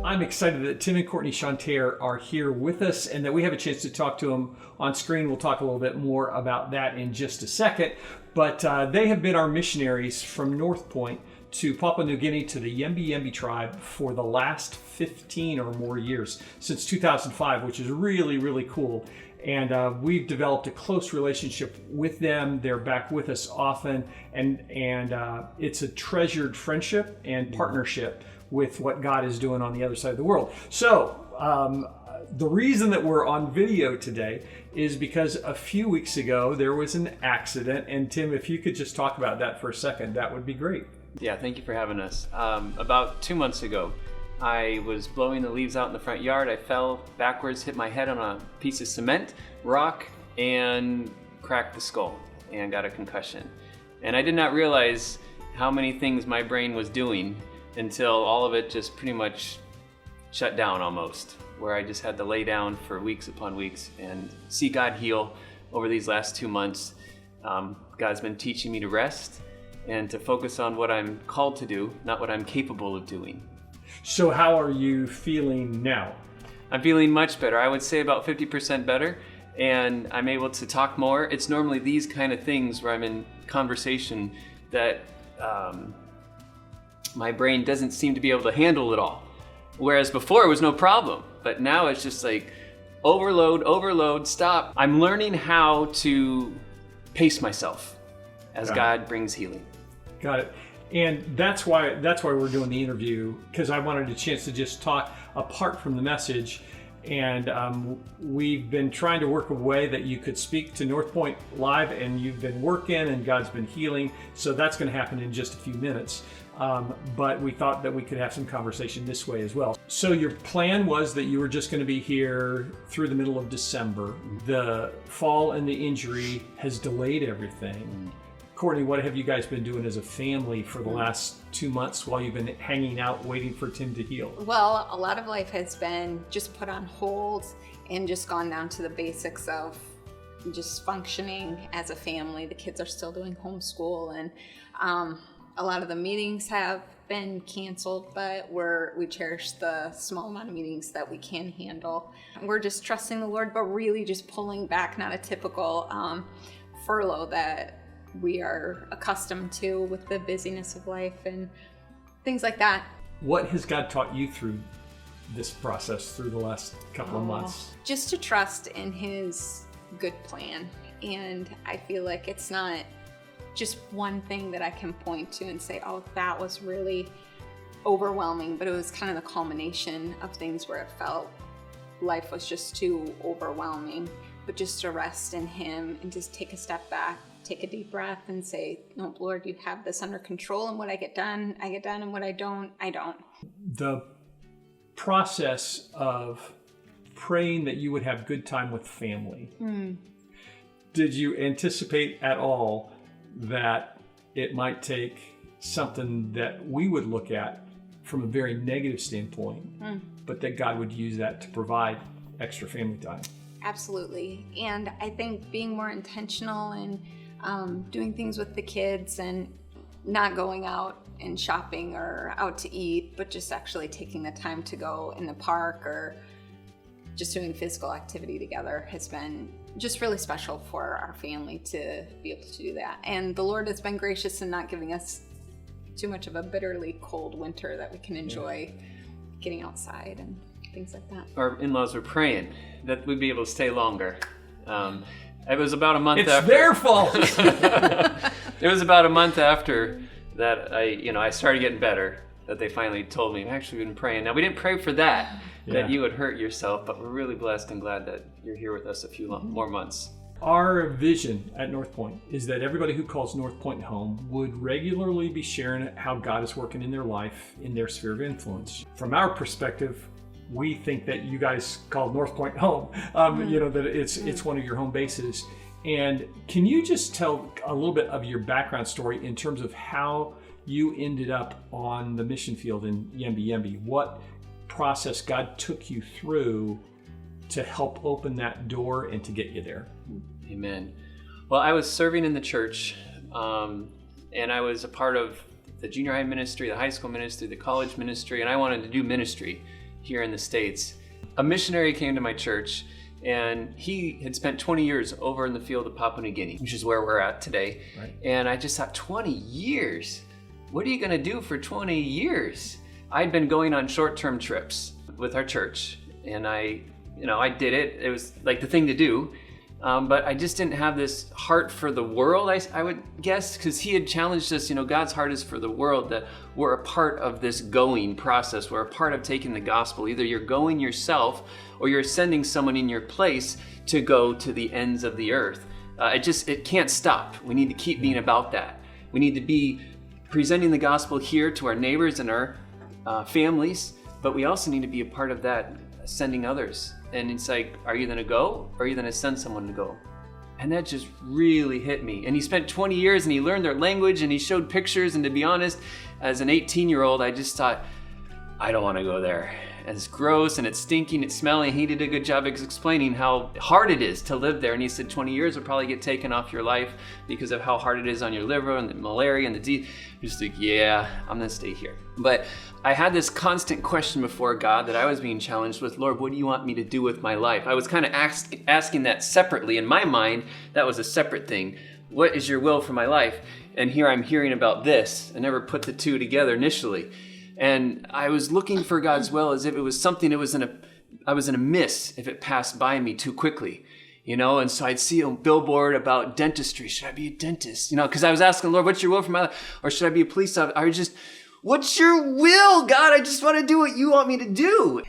I'm excited that Tim and Courtney Schontere are here with us and that we have a chance to talk to them on screen. We'll talk a little bit more about that in just a second. But they have been our missionaries from Northpointe to Papua New Guinea to the Yembi tribe for the last 15 or more years, since 2005, which is really, really cool. And we've developed a close relationship with them. They're back with us often, and it's a treasured friendship and partnership with what God is doing on the other side of the world. So the reason that we're on video today is because a few weeks ago there was an accident. And Tim, if you could just talk about that for a second, that would be great. Yeah, thank you for having us. About 2 months ago, I was blowing the leaves out in the front yard. I fell backwards, hit my head on a piece of cement, rock, and cracked the skull and got a concussion. And I did not realize how many things my brain was doing until all of it just pretty much shut down almost, where I just had to lay down for weeks upon weeks and see God heal over these last 2 months. God's been teaching me to rest and to focus on what I'm called to do, not what I'm capable of doing. So how are you feeling now? I'm feeling much better. I would say about 50% better, and I'm able to talk more. It's normally these kind of things where I'm in conversation that my brain doesn't seem to be able to handle it all. Whereas before it was no problem, but now it's just like overload, stop. I'm learning how to pace myself as God brings healing. Got it. And that's why we're doing the interview, because I wanted a chance to just talk apart from the message. And we've been trying to work a way that you could speak to Northpointe live, and you've been working and God's been healing. So that's going to happen in just a few minutes. But we thought that we could have some conversation this way as well. So your plan was that you were just going to be here through the middle of December. The fall and the injury has delayed everything. Courtney, what have you guys been doing as a family for the last 2 months while you've been hanging out waiting for Tim to heal? Well, a lot of life has been just put on hold and just gone down to the basics of just functioning as a family. The kids are still doing homeschool, and a lot of the meetings have been canceled, but we cherish the small amount of meetings that we can handle. We're just trusting the Lord, but really just pulling back, not a typical furlough that we are accustomed to with the busyness of life and things like that. What has God taught you through this process through the last couple of months? Just to trust in His good plan. And I feel like it's not just one thing that I can point to and say, oh, that was really overwhelming, but it was kind of the culmination of things where it felt life was just too overwhelming. But just to rest in Him and just take a step back, take a deep breath and say, no, Lord, you have this under control, and what I get done, and what I don't. The process of praying that you would have good time with family, did you anticipate at all that it might take something that we would look at from a very negative standpoint, but that God would use that to provide extra family time? Absolutely. And I think being more intentional and doing things with the kids and not going out and shopping or out to eat, but just actually taking the time to go in the park or just doing physical activity together has been just really special for our family to be able to do that. And the Lord has been gracious in not giving us too much of a bitterly cold winter, that we can enjoy getting outside and things like that. Our in-laws were praying that we'd be able to stay longer. It was about a month it's after. It's their fault. It was about a month after that I started getting better, that they finally told me, I've actually been praying. Now, we didn't pray for that you would hurt yourself, but we're really blessed and glad that you're here with us a few more months. Our vision at Northpointe is that everybody who calls Northpointe home would regularly be sharing how God is working in their life, in their sphere of influence. From our perspective, we think that you guys call Northpointe home, that it's one of your home bases. And can you just tell a little bit of your background story in terms of how you ended up on the mission field in Yembi? What process God took you through to help open that door and to get you there? Amen. Well, I was serving in the church, and I was a part of the junior high ministry, the high school ministry, the college ministry, and I wanted to do ministry. here in the States. A missionary came to my church, and he had spent 20 years over in the field of Papua New Guinea, which is where we're at today. Right. And I just thought, 20 years? What are you going to do for 20 years? I'd been going on short-term trips with our church, and I did it. It was like the thing to do. But I just didn't have this heart for the world, I would guess, because he had challenged us, God's heart is for the world, that we're a part of this going process. We're a part of taking the gospel. Either you're going yourself or you're sending someone in your place to go to the ends of the earth. It can't stop. We need to keep being about that. We need to be presenting the gospel here to our neighbors and our families, but we also need to be a part of that, sending others. And it's like, are you going to go or are you going to send someone to go? And that just really hit me. And he spent 20 years and he learned their language and he showed pictures. And to be honest, as an 18-year-old, I just thought, I don't want to go there. And it's gross and it's stinking, it's smelling. He did a good job explaining how hard it is to live there. And he said 20 years will probably get taken off your life because of how hard it is on your liver and the malaria and the disease. Just like, yeah, I'm going to stay here. But I had this constant question before God that I was being challenged with. Lord, what do you want me to do with my life? I was kind of asking that separately. In my mind, that was a separate thing. What is your will for my life? And here I'm hearing about this. I never put the two together initially. And I was looking for God's will as if it was something I was in a miss if it passed by me too quickly. And so I'd see a billboard about dentistry. Should I be a dentist? Because I was asking, Lord, what's your will for my life? Or should I be a police officer? What's your will, God? I just want to do what you want me to do.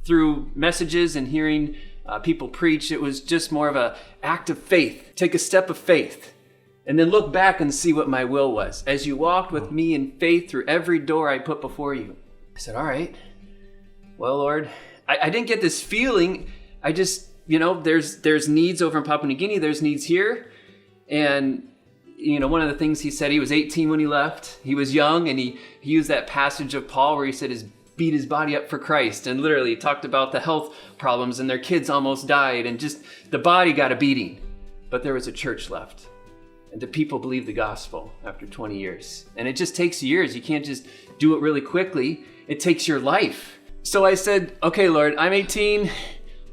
Through messages and hearing people preach, it was just more of an act of faith. Take a step of faith. And then look back and see what my will was. As you walked with me in faith through every door I put before you. I said, all right. Well, Lord, I didn't get this feeling. I just, there's needs over in Papua New Guinea. There's needs here. And, one of the things he said, he was 18 when he left. He was young, and he used that passage of Paul where he said beat his body up for Christ. And literally talked about the health problems and their kids almost died. And just the body got a beating. But there was a church left. And the people believe the gospel after 20 years. And it just takes years. You can't just do it really quickly. It takes your life. So I said, okay, Lord, I'm 18.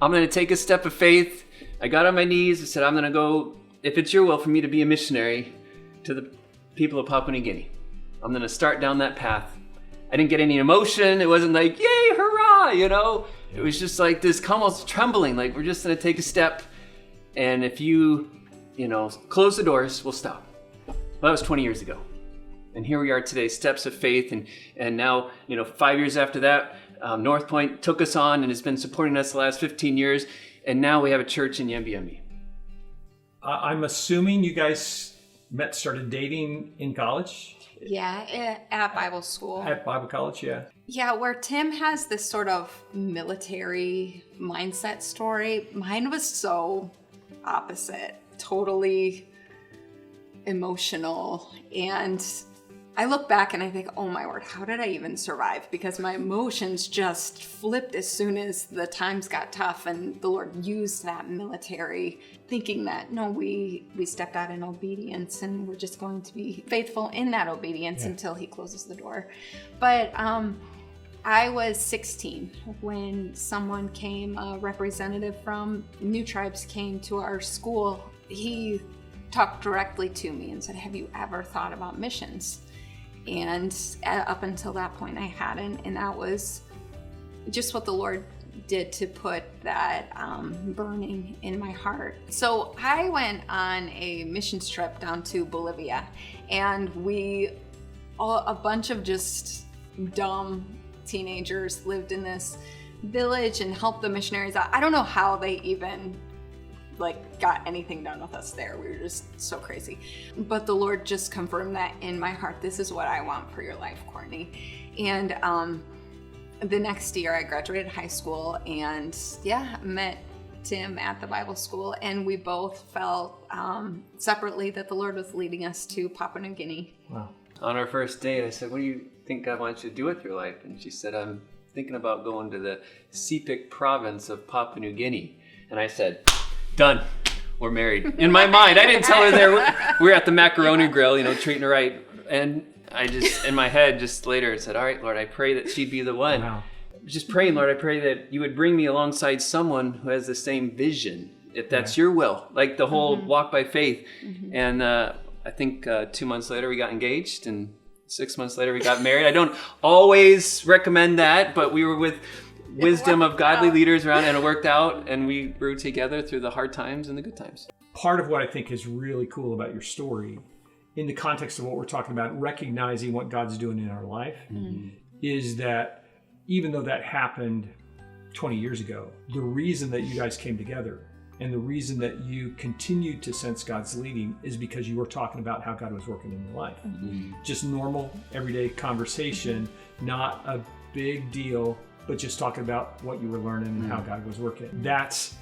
I'm going to take a step of faith. I got on my knees. I said, I'm going to go, if it's your will for me to be a missionary to the people of Papua New Guinea. I'm going to start down that path. I didn't get any emotion. It wasn't like, yay, hurrah, It was just like this almost trembling, like we're just going to take a step. And if you close the doors, we'll stop. Well, that was 20 years ago. And here we are today, steps of faith. And now, 5 years after that, Northpointe took us on and has been supporting us the last 15 years. And now we have a church in Yembi. I'm assuming you guys started dating in college? Yeah, at Bible school. At Bible college, yeah. Yeah, where Tim has this sort of military mindset story, mine was so opposite. Totally emotional. And I look back and I think, oh my word, how did I even survive? Because my emotions just flipped as soon as the times got tough, and the Lord used that military, thinking that, no, we stepped out in obedience and we're just going to be faithful in that obedience until he closes the door. But I was 16 when someone came, a representative from New Tribes came to our school. He talked directly to me and said, have you ever thought about missions? And up until that point I hadn't, and that was just what the Lord did to put that burning in my heart. So I went on a missions trip down to Bolivia, and a bunch of just dumb teenagers lived in this village and helped the missionaries out. I don't know how they even got anything done with us there. We were just so crazy. But the Lord just confirmed that in my heart. This is what I want for your life, Courtney. And the next year I graduated high school, and met Tim at the Bible school, and we both felt separately that the Lord was leading us to Papua New Guinea. Wow. On our first date, I said, what do you think God wants you to do with your life? And she said, I'm thinking about going to the Sepik province of Papua New Guinea. And I said, done. We're married. In my mind, I didn't tell her there. We were at the macaroni grill, treating her right. And I just, in my head, just later said, all right, Lord, I pray that she'd be the one. Wow. just praying, Lord, I pray that you would bring me alongside someone who has the same vision, if that's your will, like the whole walk by faith. And I think 2 months later we got engaged, and 6 months later we got married. I don't always recommend that, but we were with wisdom of godly leaders around, and it worked out, and we grew together through the hard times and the good times. Part of what I think is really cool about your story, in the context of what we're talking about, recognizing what God's doing in our life, is that even though that happened 20 years ago, the reason that you guys came together and the reason that you continued to sense God's leading is because you were talking about how God was working in your life. Just normal, everyday conversation, not a big deal, but just talking about what you were learning and how God was working. That's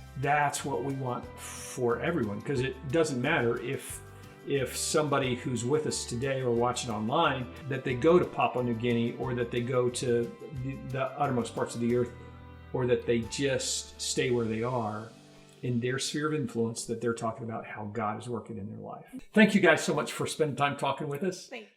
what we want for everyone, because it doesn't matter if somebody who's with us today or watching online, that they go to Papua New Guinea, or that they go to the uttermost parts of the earth, or that they just stay where they are in their sphere of influence, that they're talking about how God is working in their life. Thank you guys so much for spending time talking with us.